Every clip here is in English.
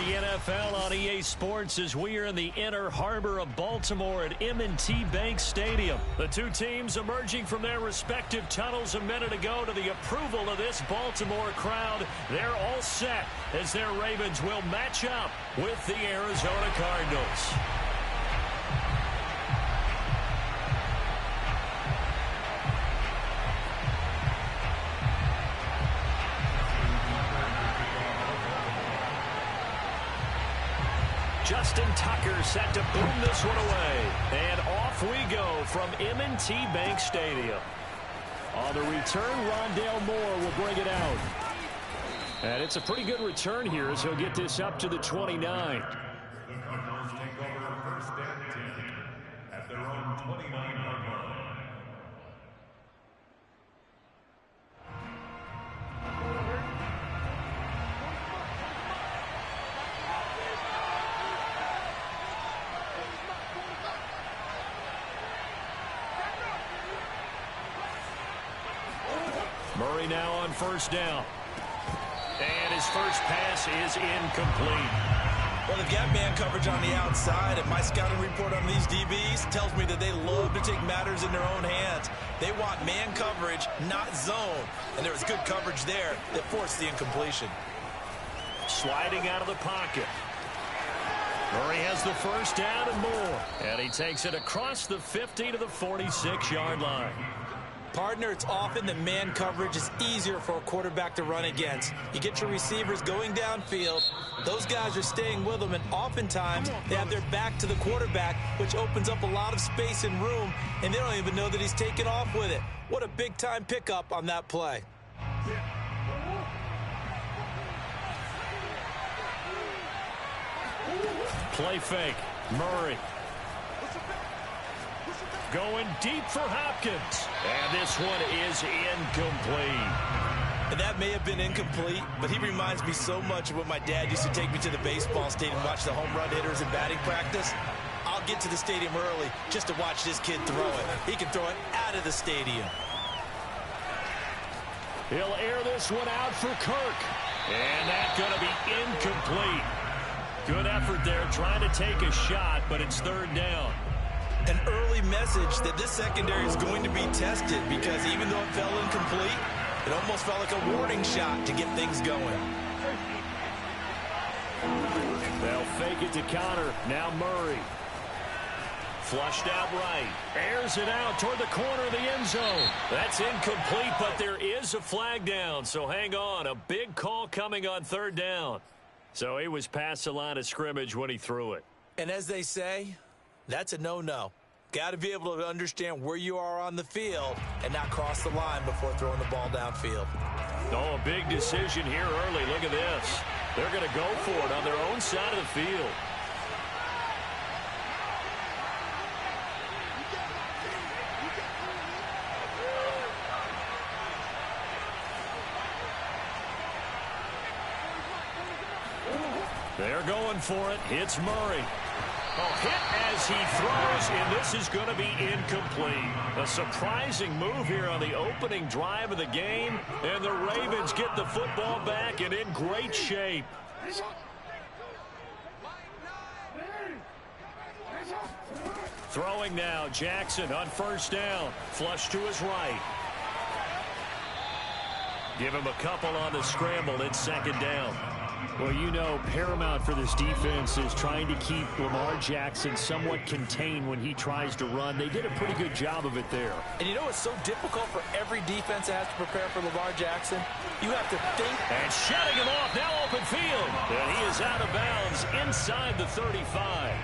the NFL on EA Sports as we are in the inner harbor of Baltimore at M&T Bank Stadium. The two teams emerging from their respective tunnels a minute ago to the approval of this Baltimore crowd. They're all set as their Ravens will match up with the Arizona Cardinals. Justin Tucker set to boom this one away. And off we go from M&T Bank Stadium. On the return, Rondale Moore will bring it out. And it's a pretty good return here as he'll get this up to the 29. The Cardinals take over first and 10 at their own 29-yard line. Murray now on first down. And his first pass is incomplete. Well, they've got man coverage on the outside, and my scouting report on these DBs tells me that they love to take matters in their own hands. They want man coverage, not zone. And there was good coverage there that forced the incompletion. Sliding out of the pocket. Murray has the first down and more. And he takes it across the 50 to the 46-yard line. Partner, it's often that man coverage is easier for a quarterback to run against. You get your receivers going downfield. Those guys are staying with them, and oftentimes they have their back to the quarterback, which opens up a lot of space and room, and they don't even know that he's taken off with it. What a big-time pickup on that play. Play fake. Murray. Going deep for Hopkins. And this one is incomplete. And that may have been incomplete, but he reminds me so much of when my dad used to take me to the baseball stadium and watch the home run hitters in batting practice. I'll get to the stadium early just to watch this kid throw it. He can throw it out of the stadium. He'll air this one out for Kirk. And that's going to be incomplete. Good effort there trying to take a shot, but it's third down. An early message that this secondary is going to be tested, because even though it fell incomplete, it almost felt like a warning shot to get things going. They'll fake it to counter. Now Murray. Flushed out right. Airs it out toward the corner of the end zone. That's incomplete, but there is a flag down, so hang on. A big call coming on third down. So he was past the line of scrimmage when he threw it. And as they say, that's a no-no. Got to be able to understand where you are on the field and not cross the line before throwing the ball downfield. Oh, a big decision here early. Look at this. They're going to go for it on their own side of the field. They're going for it. It's Murray. Hit as he throws, and this is going to be incomplete. A surprising move here on the opening drive of the game, and the Ravens get the football back and in great shape. Throwing now, Jackson on first down. Flush to his right. Give him a couple on the scramble. It's second down. Well, you know, paramount for this defense is trying to keep Lamar Jackson somewhat contained when he tries to run. They did a pretty good job of it there. And you know it's so difficult for every defense that has to prepare for Lamar Jackson? You have to think. And shutting him off, now open field. And he is out of bounds inside the 35.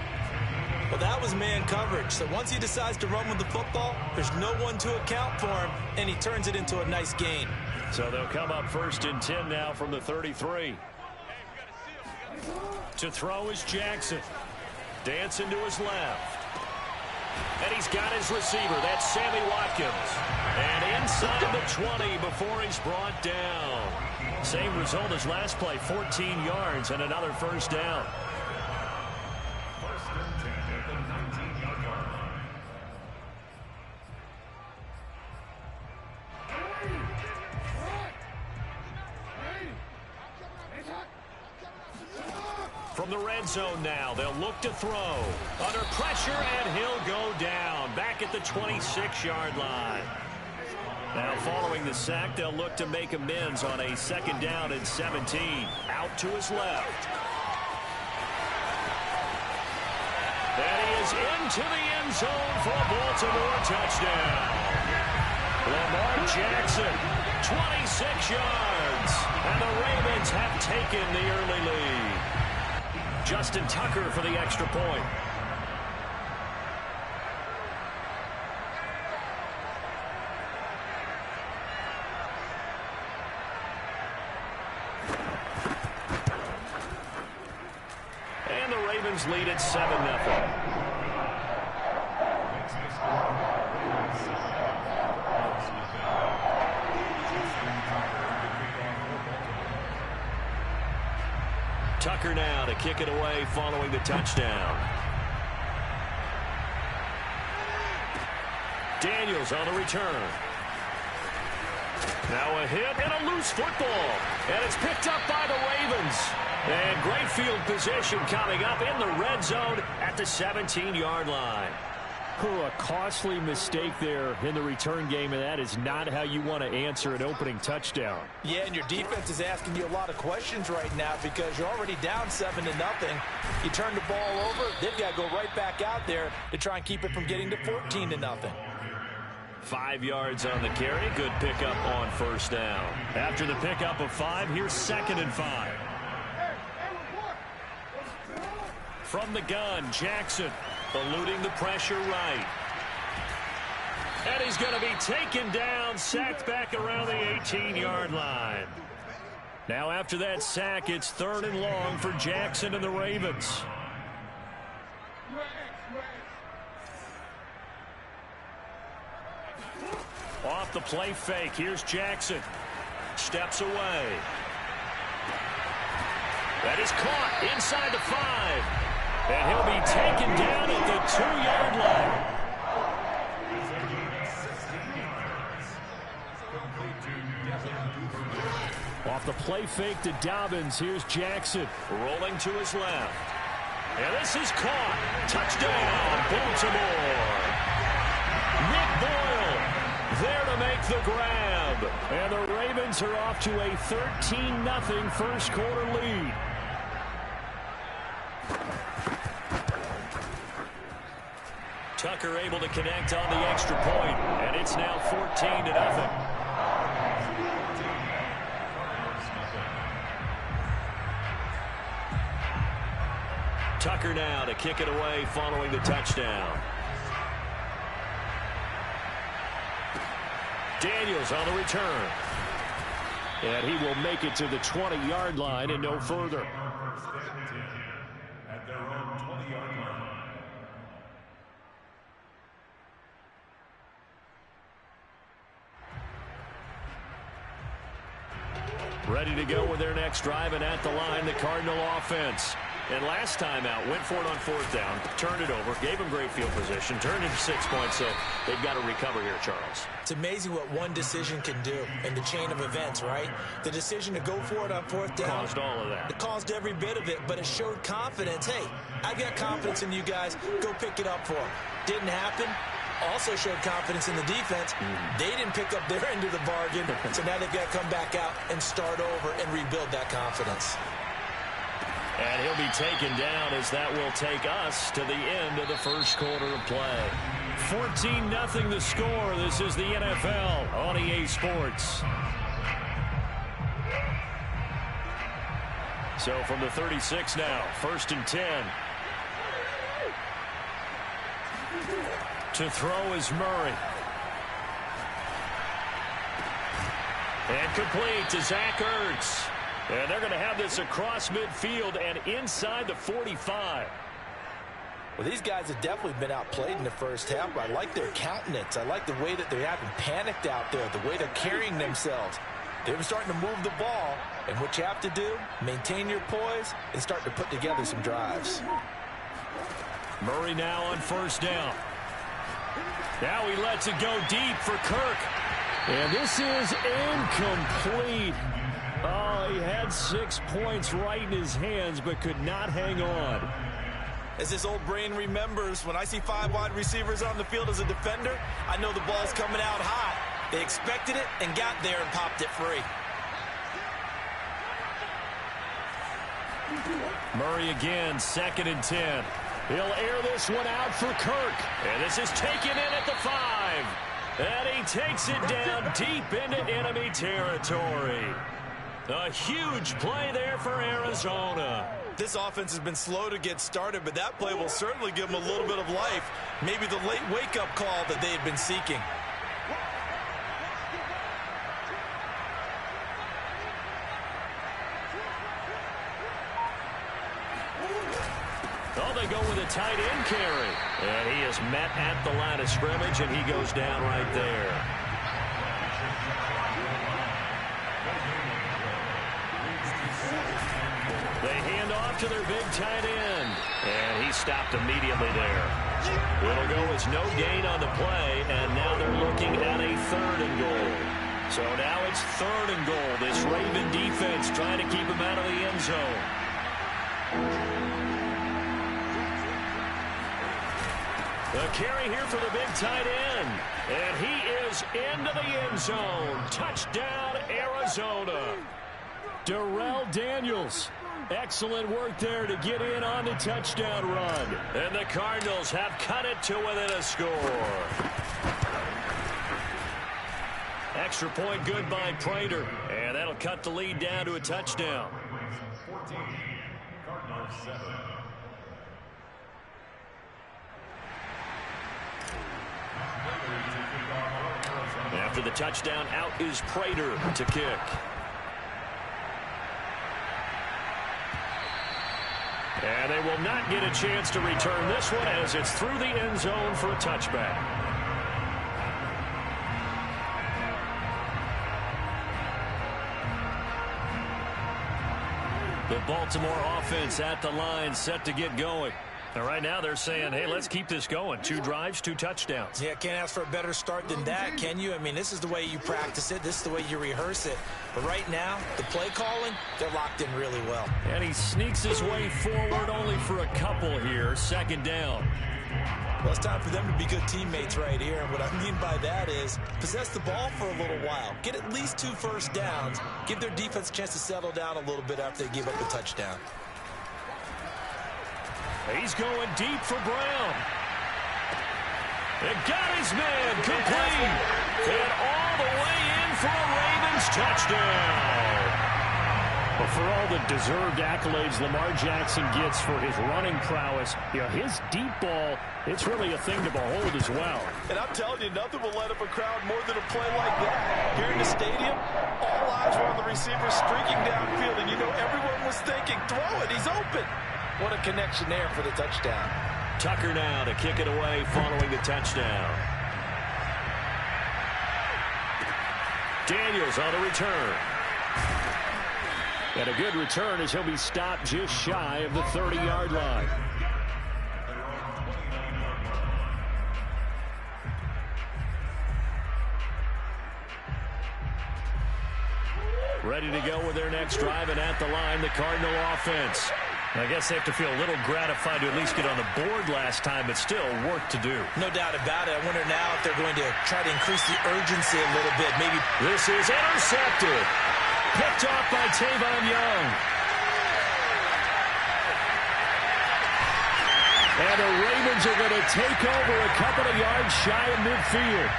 Well, that was man coverage. So once he decides to run with the football, there's no one to account for him, and he turns it into a nice gain. So they'll come up first and 10 now from the 33. To throw is Jackson. Dancing to his left. And he's got his receiver. That's Sammy Watkins. And inside the 20 before he's brought down. Same result as last play, 14 yards and another first down. First and 10 at the 19-yard line. From the red zone now, they'll look to throw. Under pressure, and he'll go down. Back at the 26-yard line. Now, following the sack, they'll look to make amends on a 2nd down and 17. Out to his left. And he is into the end zone for a Baltimore touchdown. Lamar Jackson, 26 yards. And the Ravens have taken the early lead. Justin Tucker for the extra point. And the Ravens lead at 7-0. Tucker now to kick it away following the touchdown. Daniels on the return. Now a hit and a loose football. And it's picked up by the Ravens. And great field position coming up in the red zone at the 17-yard line. A costly mistake there in the return game, and that is not how you want to answer an opening touchdown. Yeah, and your defense is asking you a lot of questions right now because you're already down 7-0. You turn the ball over, they've got to go right back out there to try and keep it from getting to 14-0. 5 yards on the carry. Good pickup on 1st down. After the pickup of 5, here's 2nd and 5. From the gun, Jackson eluding the pressure right. And he's going to be taken down, sacked back around the 18-yard line. Now after that sack, it's 3rd and long for Jackson and the Ravens. Off the play fake, here's Jackson. Steps away. That is caught inside the 5. And he'll be taken down at the 2-yard line. Off the play fake to Dobbins. Here's Jackson rolling to his left. And this is caught. Touchdown, Baltimore. Nick Boyle there to make the grab. And the Ravens are off to a 13-0 first quarter lead. Tucker able to connect on the extra point, and it's now 14-0. Tucker now to kick it away following the touchdown. Daniels on the return. And he will make it to the 20-yard line and no further. At their own 20-yard line. Ready to go with their next drive, and at the line, the Cardinal offense. And last time out, went for it on 4th down, turned it over, gave them great field position, turned into 6 points, so they've got to recover here, Charles. It's amazing what one decision can do in the chain of events, right? The decision to go for it on 4th down. Caused all of that. It caused every bit of it, but it showed confidence. Hey, I've got confidence in you guys. Go pick it up for them. Didn't happen. Also showed confidence in the defense. They didn't pick up their end of the bargain, so now they've got to come back out and start over and rebuild that confidence. And he'll be taken down as that will take us to the end of the first quarter of play. 14-0 the score. This is the NFL on EA Sports. So from the 36 now, 1st and 10. To throw is Murray. And complete to Zach Ertz. And they're going to have this across midfield and inside the 45. Well, these guys have definitely been outplayed in the first half. I like their countenance. I like the way that they haven't panicked out there, the way they're carrying themselves. They're starting to move the ball. And what you have to do, maintain your poise and start to put together some drives. Murray now on 1st down. Now he lets it go deep for Kirk. And this is incomplete. Oh, he had 6 points right in his hands, but could not hang on. As his old brain remembers, when I see 5 wide receivers on the field as a defender, I know the ball's coming out hot. They expected it and got there and popped it free. Murray again, 2nd and 10. He'll air this one out for Kirk. And this is taken in at the 5. And he takes it down deep into enemy territory. A huge play there for Arizona. This offense has been slow to get started, but that play will certainly give them a little bit of life. Maybe the late wake-up call that they had been seeking. Oh, they go with a tight end carry. And he is met at the line of scrimmage, and he goes down right there. They hand off to their big tight end. And he stopped immediately there. It'll go as no gain on the play, and now they're looking at a 3rd and goal. So now it's 3rd and goal. This Raven defense trying to keep him out of the end zone. The carry here for the big tight end. And he is into the end zone. Touchdown, Arizona. Darrell Daniels. Excellent work there to get in on the touchdown run. And the Cardinals have cut it to within a score. Extra point good by Prater. And that'll cut the lead down to a touchdown. 14, Cardinals 7. After the touchdown, out is Prater to kick. And they will not get a chance to return this one as it's through the end zone for a touchback. The Baltimore offense at the line set to get going. And right now they're saying, hey, let's keep this going. 2 drives, 2 touchdowns. Yeah, can't ask for a better start than that, can you? I mean, this is the way you practice it. This is the way you rehearse it. But right now, the play calling, they're locked in really well. And he sneaks his way forward only for a couple here. 2nd down. Well, it's time for them to be good teammates right here. And what I mean by that is possess the ball for a little while. Get at least 2 first downs. Give their defense a chance to settle down a little bit after they give up a touchdown. He's going deep for Brown. And got his man complete. And all the way in for a Ravens touchdown. Well, for all the deserved accolades Lamar Jackson gets for his running prowess, you know, his deep ball, it's really a thing to behold as well. And I'm telling you, nothing will light up a crowd more than a play like that. Here in the stadium, all eyes were on the receiver streaking downfield, and you know everyone was thinking, throw it, he's open. What a connection there for the touchdown. Tucker now to kick it away following the touchdown. Daniels on the return. And a good return as he'll be stopped just shy of the 30-yard line. Ready to go with their next drive, and at the line, the Cardinal offense. I guess they have to feel a little gratified to at least get on the board last time, but still work to do. No doubt about it. I wonder now if they're going to try to increase the urgency a little bit. Maybe this is intercepted. Picked off by Tavon Young. And the Ravens are going to take over a couple of yards shy of midfield.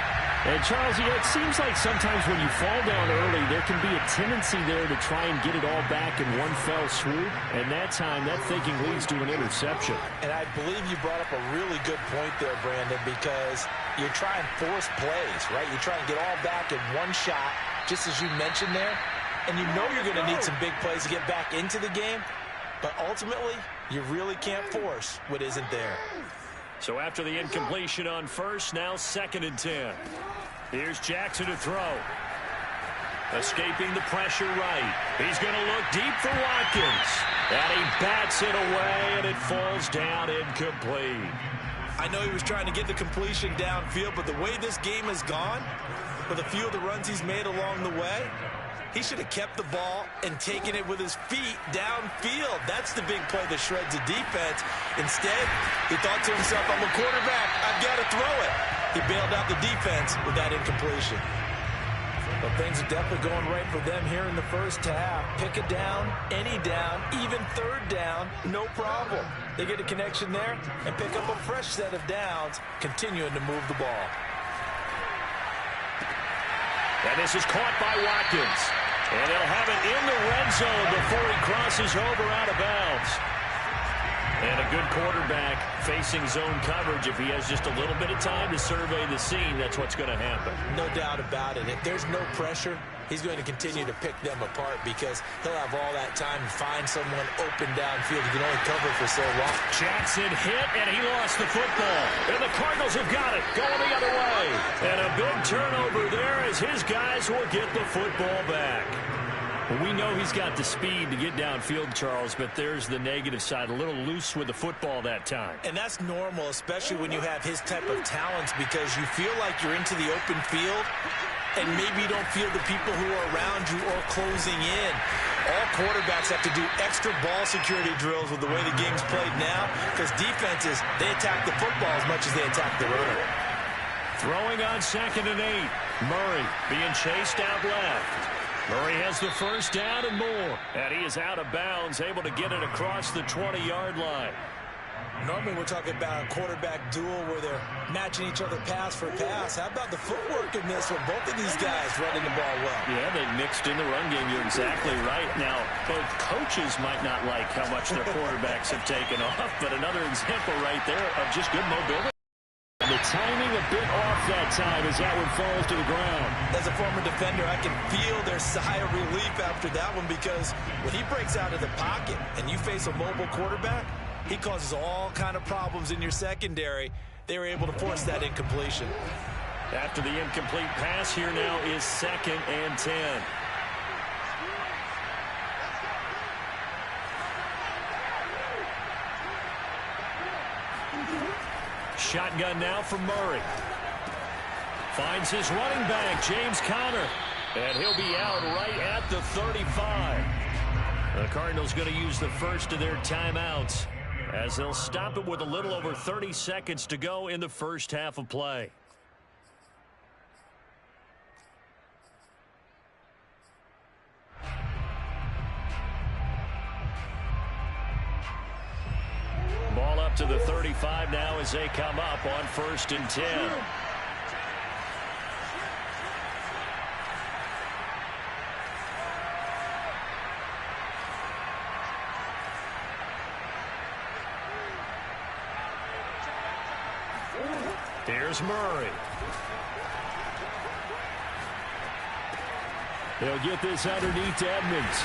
And, Charles, it seems like sometimes when you fall down early, there can be a tendency there to try and get it all back in one fell swoop. And that time, that thinking leads to an interception. And I believe you brought up a really good point there, Brandon, because you try and force plays, right? You try and get all back in one shot, just as you mentioned there. And you know you're going to need some big plays to get back into the game. But ultimately, you really can't force what isn't there. So after the incompletion on first, now 2nd and 10. Here's Jackson to throw. Escaping the pressure right. He's going to look deep for Watkins. And he bats it away, and it falls down incomplete. I know he was trying to get the completion downfield, but the way this game has gone, with a few of the runs he's made along the way, He should have kept the ball and taken it with his feet downfield. That's the big play that shreds the defense. Instead, he thought to himself, I'm a quarterback. I've got to throw it. He bailed out the defense with that incompletion. But things are definitely going right for them here in the first half. Pick a down, any down, even third down, no problem. They get a connection there and pick up a fresh set of downs, continuing to move the ball. And this is caught by Watkins. And they'll have it in the red zone before he crosses over out of bounds. And a good quarterback facing zone coverage. If he has just a little bit of time to survey the scene, that's what's going to happen. No doubt about it. If there's no pressure, he's going to continue to pick them apart because he'll have all that time to find someone open downfield. He can only cover for so long. Jackson hit, and he lost the football. And the Cardinals have got it, going the other way. And a big turnover there as his guys will get the football back. We know he's got the speed to get downfield, Charles, but there's the negative side. A little loose with the football that time. And that's normal, especially when you have his type of talents, because you feel like you're into the open field and maybe you don't feel the people who are around you or closing in. All quarterbacks have to do extra ball security drills with the way the game's played now, because defenses, they attack the football as much as they attack the runner. Throwing on 2nd and 8. Murray being chased out left. Murray has the first down and more. And he is out of bounds, able to get it across the 20-yard line. Normally we're talking about a quarterback duel where they're matching each other pass for pass. How about the footwork in this one? Both of these guys running the ball well. Yeah, they mixed in the run game. You're exactly right. Now, both coaches might not like how much their quarterbacks have taken off, but another example right there of just good mobility. The timing a bit off that time as that one falls to the ground. As a former defender, I can feel their sigh of relief after that one, because when he breaks out of the pocket and you face a mobile quarterback, he causes all kind of problems in your secondary. They were able to force that incompletion. After the incomplete pass, here now is 2nd and 10. Shotgun now from Murray. Finds his running back, James Conner. And he'll be out right at the 35. The Cardinals going to use the first of their timeouts as they'll stop it with a little over 30 seconds to go in the first half of play. Ball up to the 35 now as they come up on 1st and 10. Here's Murray. They'll get this underneath to Edmonds.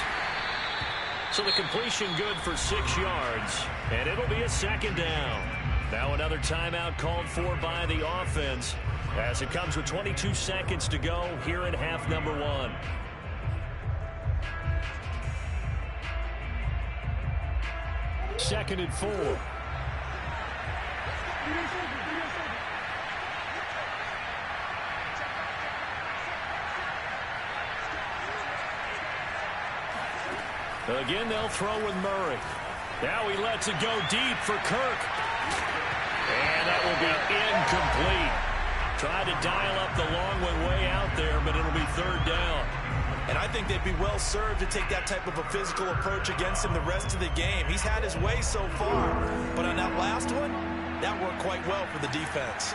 So the completion good for 6 yards, and it'll be a 2nd down. Now another timeout called for by the offense as it comes with 22 seconds to go here in half number 1. Second and 4. Again, they'll throw with Murray. Now he lets it go deep for Kirk. And that will be incomplete. Tried to dial up the long one way out there, but it'll be 3rd down. And I think they'd be well served to take that type of a physical approach against him the rest of the game. He's had his way so far, but on that last one, that worked quite well for the defense.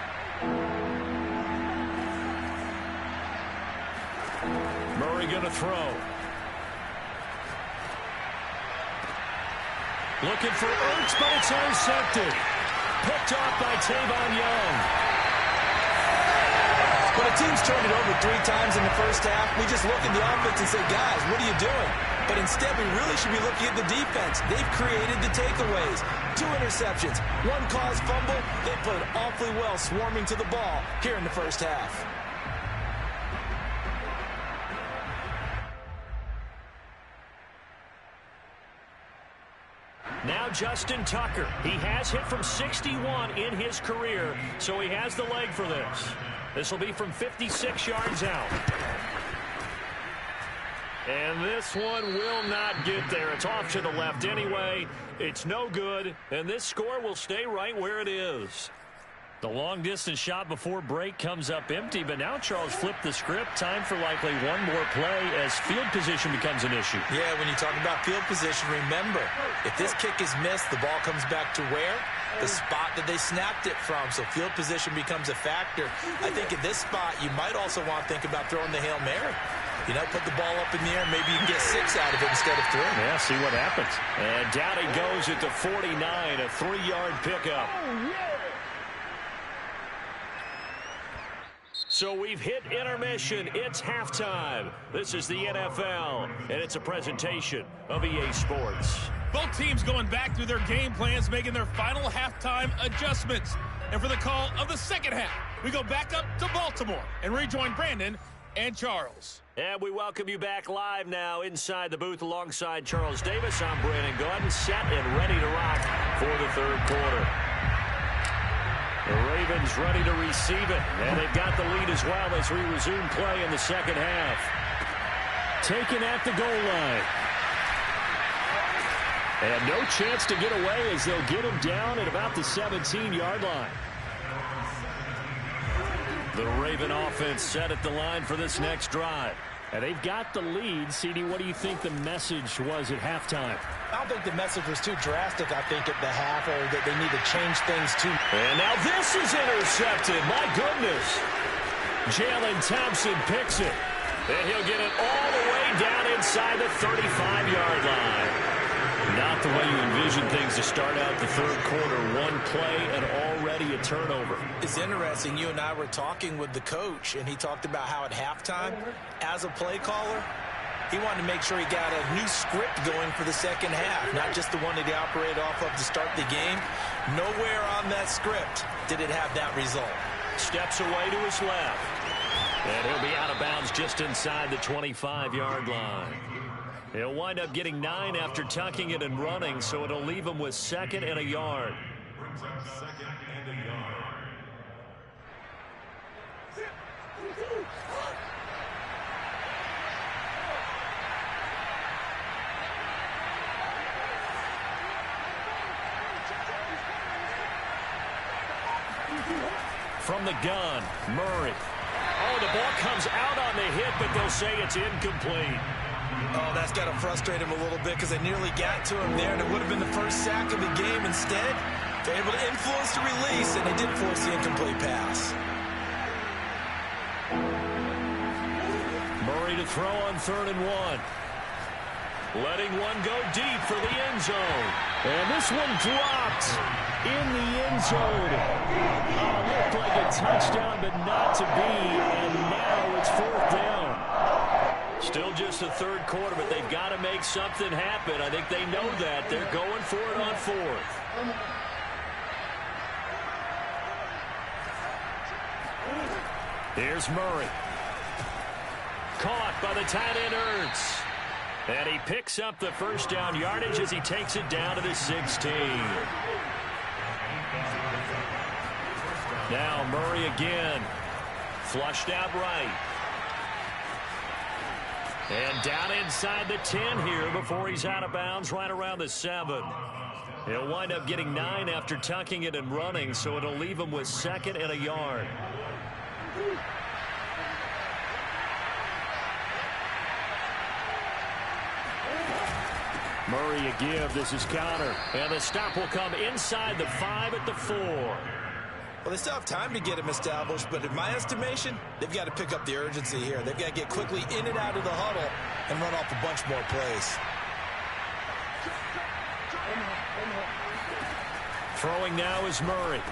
Murray going to throw. Looking for Ertz, but it's intercepted. Picked off by Tavon Young. When a team's turned it over 3 times in the first half, we just look at the offense and say, guys, what are you doing? But instead, we really should be looking at the defense. They've created the takeaways. 2 interceptions, 1 caused fumble. They played awfully well swarming to the ball here in the first half. Now Justin Tucker. He has hit from 61 in his career, so he has the leg for this. This will be from 56 yards out. And this one will not get there. It's off to the left anyway. It's no good, and this score will stay right where it is. The long-distance shot before break comes up empty, but now Charles flipped the script. Time for likely one more play as field position becomes an issue. Yeah, when you talk about field position, remember, if this kick is missed, the ball comes back to where? The spot that they snapped it from. So field position becomes a factor. I think at this spot, you might also want to think about throwing the Hail Mary. You know, put the ball up in the air. Maybe you can get 6 out of it instead of 3. Yeah, see what happens. And down he goes at the 49, a 3-yard pickup. So we've hit intermission. It's halftime. This is the NFL, and it's a presentation of EA Sports. Both teams going back through their game plans, making their final halftime adjustments. And for the call of the second half, we go back up to Baltimore and rejoin Brandon and Charles. And we welcome you back live now inside the booth alongside Charles Davis. I'm Brandon Gordon, set and ready to rock for the third quarter. The Ravens ready to receive it, and they've got the lead as well as we resume play in the second half. Taken at the goal line. And no chance to get away as they'll get him down at about the 17-yard line. The Raven offense set at the line for this next drive. And they've got the lead. CD, what do you think the message was at halftime? I don't think the message was too drastic, I think, at the half, or that they need to change things too. And now this is intercepted. My goodness. Jalen Thompson picks it. And he'll get it all the way down inside the 35-yard line. Not the way you envision things to start out the third quarter. One play and already a turnover. It's interesting. You and I were talking with the coach, and he talked about how at halftime, as a play caller, he wanted to make sure he got a new script going for the second half, not just the one that he operated off of to start the game. Nowhere on that script did it have that result. Steps away to his left. And he'll be out of bounds just inside the 25-yard line. He'll wind up getting 9 after tucking it and running, so it'll leave him with 2nd and a yard. Brings up 2nd and a yard. From the gun, Murray. Oh, the ball comes out on the hit, but they'll say it's incomplete. Oh, that's got to frustrate him a little bit because they nearly got to him there, and it would have been the first sack of the game. Instead, they're able to influence the release, and they did force the incomplete pass. Murray to throw on 3rd and 1. Letting one go deep for the end zone. And this one dropped in the end zone. Looked like a touchdown, but not to be. And now it's 4th down. Still just the third quarter, but they've got to make something happen. I think they know that. They're going for it on 4th. Here's Murray. Caught by the tight end Ertz. And he picks up the first down yardage as he takes it down to the 16. Now Murray again. Flushed out right. And down inside the 10 here before he's out of bounds right around the 7. He'll wind up getting 9 after tucking it and running, so it'll leave him with 2nd and a yard. Murray a give. This is counter. And the stop will come inside the 5 at the 4. Well, they still have time to get him established, but in my estimation, they've got to pick up the urgency here. They've got to get quickly in and out of the huddle and run off a bunch more plays. Throwing now is Murray.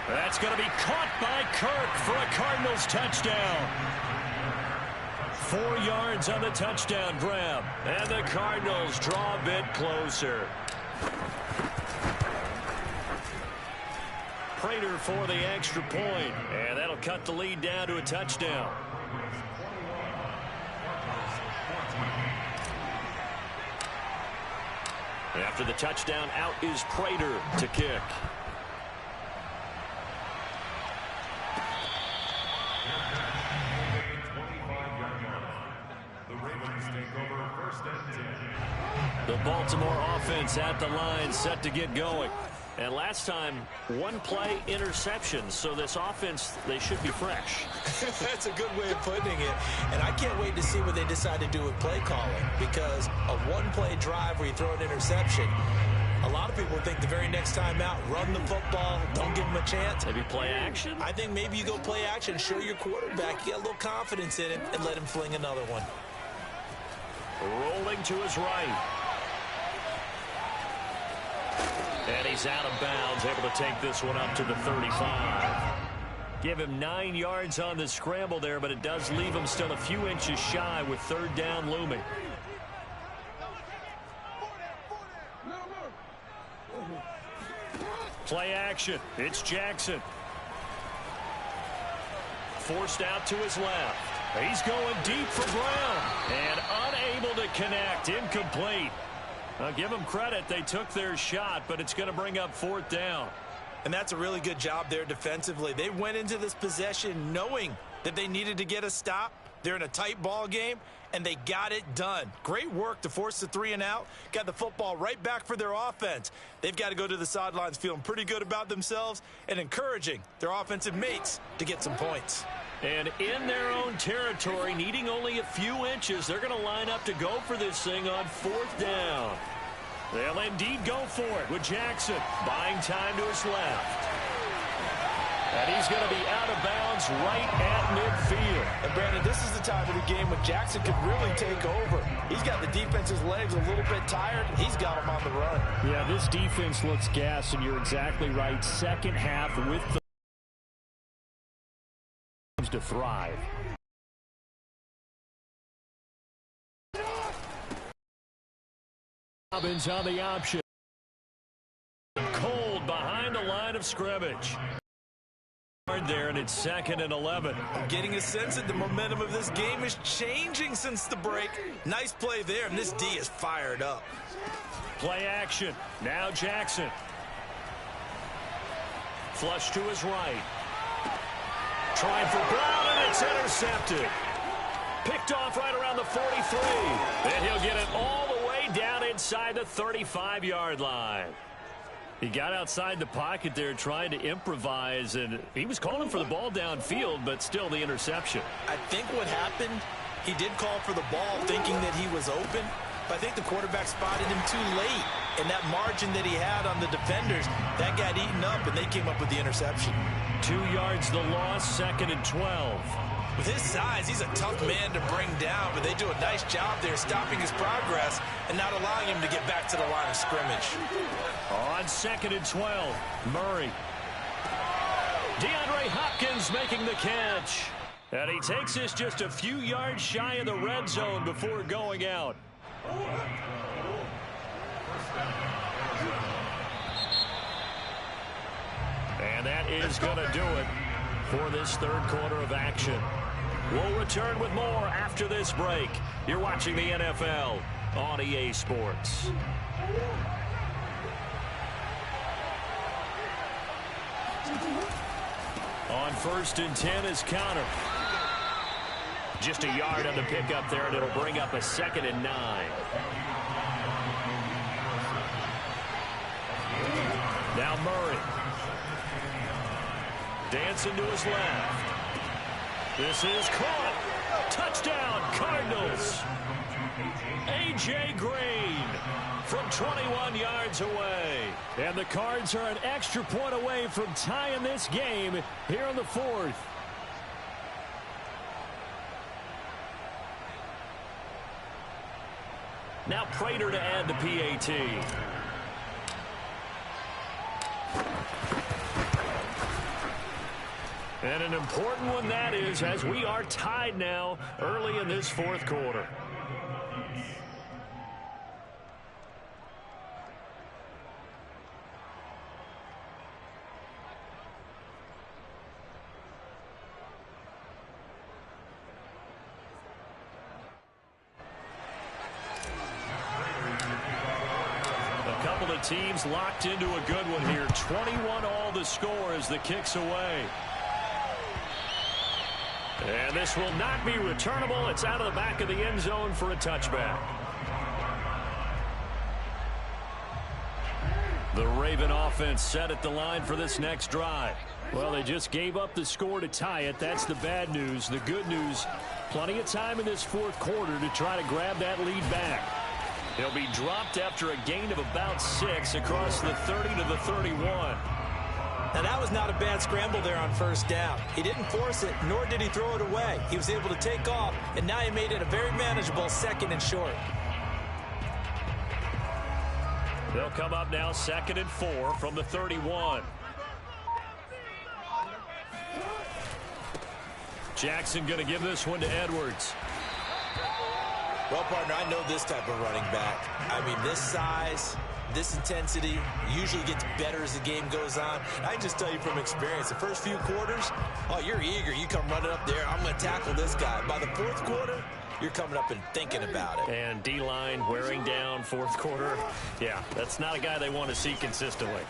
That's going to be caught by Kirk for a Cardinals touchdown. 4 yards on the touchdown grab. And the Cardinals draw a bit closer. Prater for the extra point. And that'll cut the lead down to a touchdown. After the touchdown, out is Prater to kick. The Ravens take The Baltimore offense at the line, set to get going. And last time, one play interception. So this offense, they should be fresh. That's a good way of putting it. And I can't wait to see what they decide to do with play calling. Because a one-play drive where you throw an interception, a lot of people think the very next time out, run the football, don't give them a chance. Maybe play action? I think maybe you go play action, show your quarterback, get a little confidence in him, and let him fling another one. Rolling to his right. And he's out of bounds, able to take this one up to the 35. Give him 9 yards on the scramble there, but it does leave him still a few inches shy with third down looming. Play action. It's Jackson. Forced out to his left. He's going deep for Brown. And unable to connect. Incomplete. I'll give them credit. They took their shot, but it's going to bring up fourth down. And that's a really good job there defensively. They went into this possession knowing that they needed to get a stop. They're in a tight ball game, and they got it done. Great work to force the 3 and out. Got the football right back for their offense. They've got to go to the sidelines feeling pretty good about themselves and encouraging their offensive mates to get some points. And in their own territory, needing only a few inches, they're going to line up to go for this thing on fourth down. They'll indeed go for it with Jackson buying time to his left. And he's going to be out of bounds right at midfield. And, Brandon, this is the time of the game when Jackson could really take over. He's got the defense's legs a little bit tired. He's got them on the run. Yeah, this defense looks gassed, and you're exactly right. Second half with the to thrive. Robbins on the option. Cold behind the line of scrimmage. There, and it's 2nd and 11. I'm getting a sense that the momentum of this game is changing since the break. Nice play there, and this D is fired up. Play action. Now Jackson. Flush to his right. Trying for Brown, and it's intercepted. Picked off right around the 43. And he'll get it all the way down inside the 35-yard line. He got outside the pocket there trying to improvise, and he was calling for the ball downfield, but still the interception. I think what happened, he did call for the ball thinking that he was open, but I think the quarterback spotted him too late, and that margin that he had on the defenders, that got eaten up, and they came up with the interception. 2 yards the loss, 2nd and 12. With his size, he's a tough man to bring down, but they do a nice job there stopping his progress and not allowing him to get back to the line of scrimmage. On 2nd and 12, Murray. DeAndre Hopkins making the catch. And he takes this just a few yards shy of the red zone before going out. And that is going to do it for this third quarter of action. We'll return with more after this break. You're watching the NFL on EA Sports. On 1st and 10 is Connor. Just a yard on the pickup there, and it'll bring up a 2nd and 9. Now Murray. Dancing to his left. This is caught. Touchdown, Cardinals. A.J. Green from 21 yards away. And the Cards are an extra point away from tying this game here in the 4th. Now Prater to add the PAT. And an important one that is, as we are tied now early in this 4th quarter. A couple of teams locked into a good one here. 21 all the score as the kick's away. And this will not be returnable. It's out of the back of the end zone for a touchback. The Raven offense set at the line for this next drive. Well, they just gave up the score to tie it. That's the bad news. The good news, plenty of time in this fourth quarter to try to grab that lead back. He'll be dropped after a gain of about 6 across the 30 to the 31. Now, that was not a bad scramble there on first down. He didn't force it, nor did he throw it away. He was able to take off, and now he made it a very manageable 2nd and short. They'll come up now 2nd and 4 from the 31. Jackson going to give this one to Edwards. Well, partner, I know this type of running back. I mean, this size, this intensity usually gets better as the game goes on. I can just tell you from experience, the first few quarters, oh, you're eager. You come running up there, I'm going to tackle this guy. By the fourth quarter, you're coming up and thinking about it. And D-line wearing down fourth quarter. Yeah, that's not a guy they want to see consistently.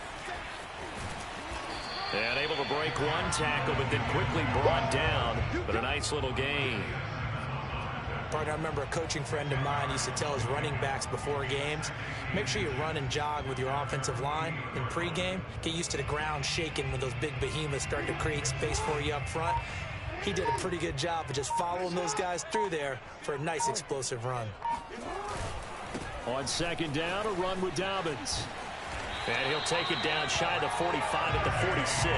And able to break one tackle, but then quickly brought down. But a nice little gain. Partner, I remember a coaching friend of mine used to tell his running backs before games, make sure you run and jog with your offensive line in pregame. Get used to the ground shaking when those big behemoths start to create space for you up front. He did a pretty good job of just following those guys through there for a nice explosive run. On 2nd down, a run with Dobbins. And he'll take it down shy of the 45 at the 46.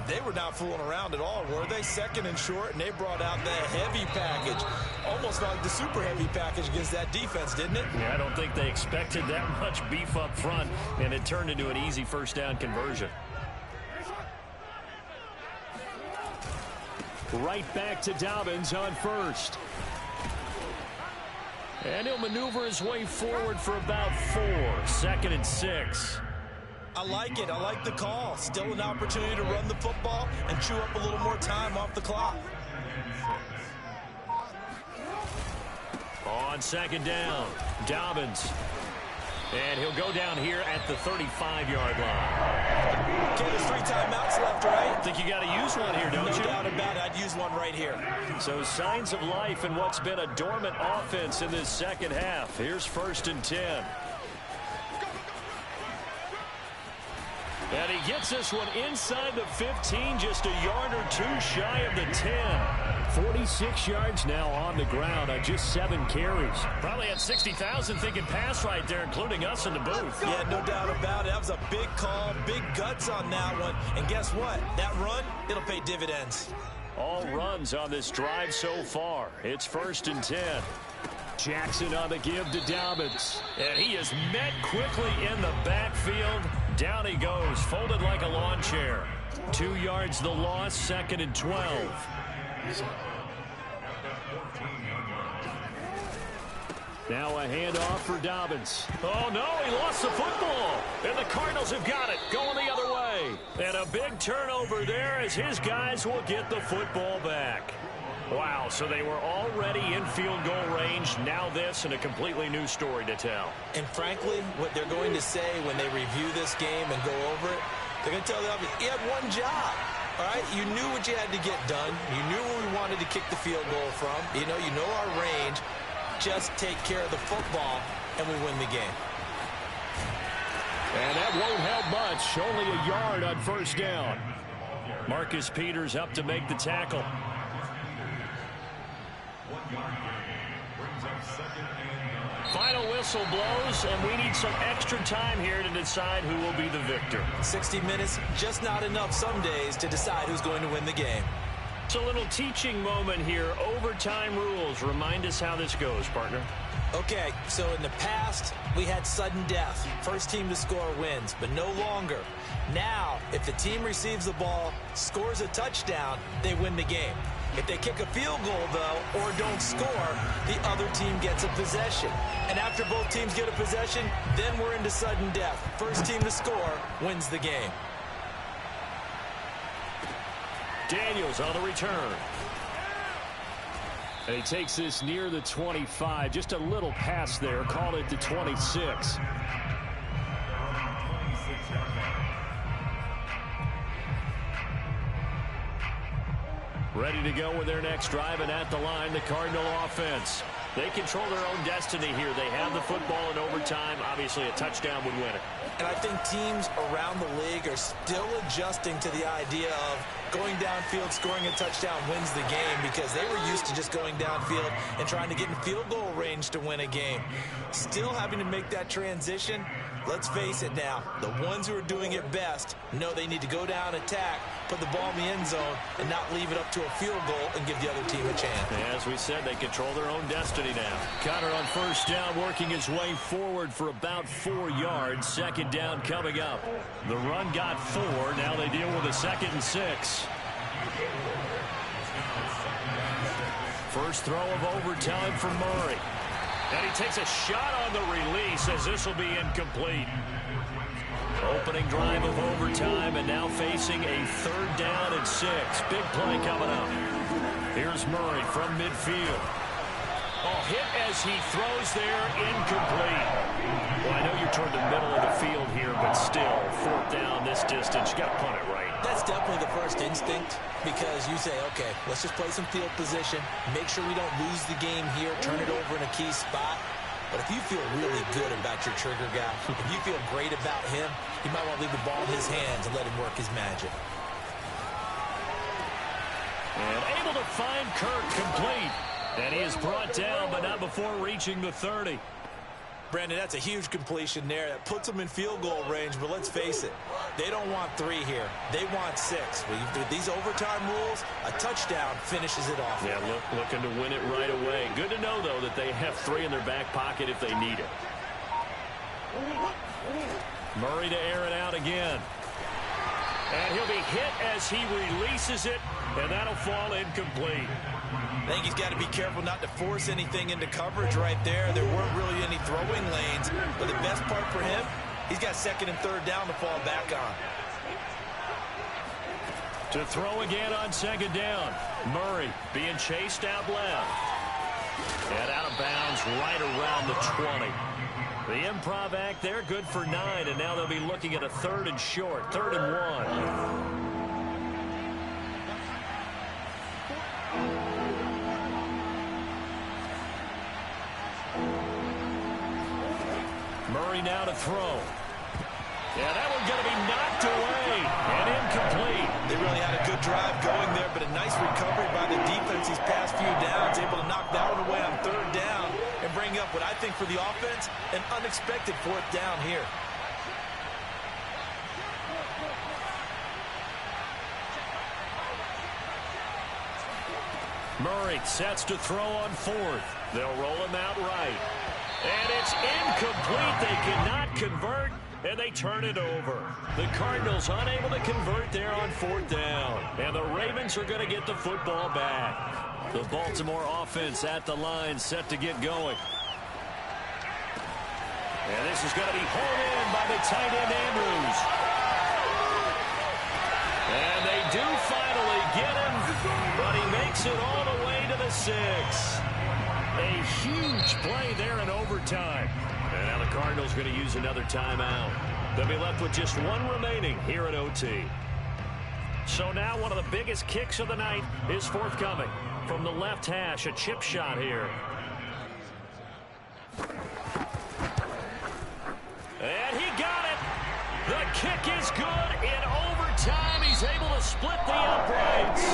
They were not fooling around at all, were they? 2nd and short, and they brought out the heavy package. Almost like the super heavy package against that defense, didn't it? Yeah, I don't think they expected that much beef up front, and it turned into an easy first down conversion. Right back to Dobbins on 1st. And he'll maneuver his way forward for about 4. 2nd and 6. I like it. I like the call. Still an opportunity to run the football and chew up a little more time off the clock. On 2nd down, Dobbins. And he'll go down here at the 35-yard line. Okay, there's 3 timeouts left, right? I think you got to use one here, don't you? No doubt about it. I'd use one right here. So signs of life in what's been a dormant offense in this second half. Here's 1st and 10. And he gets this one inside the 15, just a yard or 2 shy of the 10. 46 yards now on the ground on just 7 carries. Probably had 60,000 thinking pass right there, including us in the booth. Yeah, no doubt about it. That was a big call, big guts on that one. And guess what? That run, it'll pay dividends. All runs on this drive so far. It's 1st and 10. Jackson on the give to Dobbins. And he is met quickly in the backfield. Down he goes, folded like a lawn chair. 2 yards the loss, 2nd and 12. Now a handoff for Dobbins. Oh, no, he lost the football. And the Cardinals have got it, going the other way. And a big turnover there as his guys will get the football back. Wow, so they were already in field goal range. Now this and a completely new story to tell. And frankly, what they're going to say when they review this game and go over it, they're going to tell them, you had one job. All right, you knew what you had to get done. You knew where we wanted to kick the field goal from. You know our range. Just take care of the football, and we win the game. And that won't help much. Only a yard on 1st down. Marcus Peters up to make the tackle. Final whistle blows, and we need some extra time here to decide who will be the victor. 60 minutes, just not enough some days to decide who's going to win the game. It's a little teaching moment here. Overtime rules. Remind us how this goes, partner. Okay, so in the past, we had sudden death. First team to score wins, but no longer. Now, if the team receives the ball, scores a touchdown, they win the game. If they kick a field goal, though, or don't score, the other team gets a possession. And after both teams get a possession, then we're into sudden death. First team to score wins the game. Daniels on the return. And he takes this near the 25. Just a little pass there. Call it the 26. Ready to go with their next drive, and at the line, the Cardinal offense. They control their own destiny here. They have the football in overtime. Obviously, a touchdown would win it. And I think teams around the league are still adjusting to the idea of going downfield, scoring a touchdown wins the game, because they were used to just going downfield and trying to get in field goal range to win a game. Still having to make that transition. Let's face it now, the ones who are doing it best know they need to go down, attack, put the ball in the end zone, and not leave it up to a field goal and give the other team a chance. As we said, they control their own destiny now. Connor on first down, working his way forward for about 4 yards. Second down coming up. The run got 4. Now they deal with a 2nd and 6. First throw of overtime for Murray. And he takes a shot on the release as this will be incomplete. Opening drive of overtime, and now facing a 3rd down and 6. Big play coming up. Here's Murray from midfield. Oh, hit as he throws there, incomplete. Well, I know you're toward the middle of the field here, but still, 4th down this distance. You got to punt it right. That's definitely the first instinct, because you say, okay, let's just play some field position, make sure we don't lose the game here, turn it over in a key spot. But if you feel really good about your trigger guy, if you feel great about him, you might want to leave the ball in his hands and let him work his magic. And able to find Kirk complete. And he is brought down, but not before reaching the 30. Brandon, that's a huge completion there. That puts them in field goal range, but let's face it, they don't want 3 here. They want 6. With these overtime rules, a touchdown finishes it off. Yeah, looking to win it right away. Good to know, though, that they have 3 in their back pocket if they need it. Murray to air it out again. And he'll be hit as he releases it, and that'll fall incomplete. I think he's got to be careful not to force anything into coverage right there. There weren't really any throwing lanes, but the best part for him, he's got 2nd and 3rd down to fall back on. To throw again on 2nd down. Murray being chased out left. And out of bounds right around the 20. The improv act there, good for 9, and now they'll be looking at a 3rd and short, 3rd and 1. Murray now to throw. Yeah, that one's going to be knocked away and incomplete. They really had a good drive going there, but a nice recovery by the defense these past few downs, able to knock that one away on 3rd down and bring up what I think for the offense, an unexpected 4th down here. Murray sets to throw on 4th. They'll roll him out right. And it's incomplete. They cannot convert, and they turn it over. The Cardinals unable to convert there on 4th down. And the Ravens are going to get the football back. The Baltimore offense at the line, set to get going. And this is going to be hauled in by the tight end Andrews. And they do finally get him, but he makes it all the way to the 6. A huge play there in overtime. And now the Cardinals going to use another timeout. They'll be left with just 1 remaining here at OT. So now one of the biggest kicks of the night is forthcoming. From the left hash, a chip shot here. And he got it. The kick is good in overtime. He's able to split the uprights.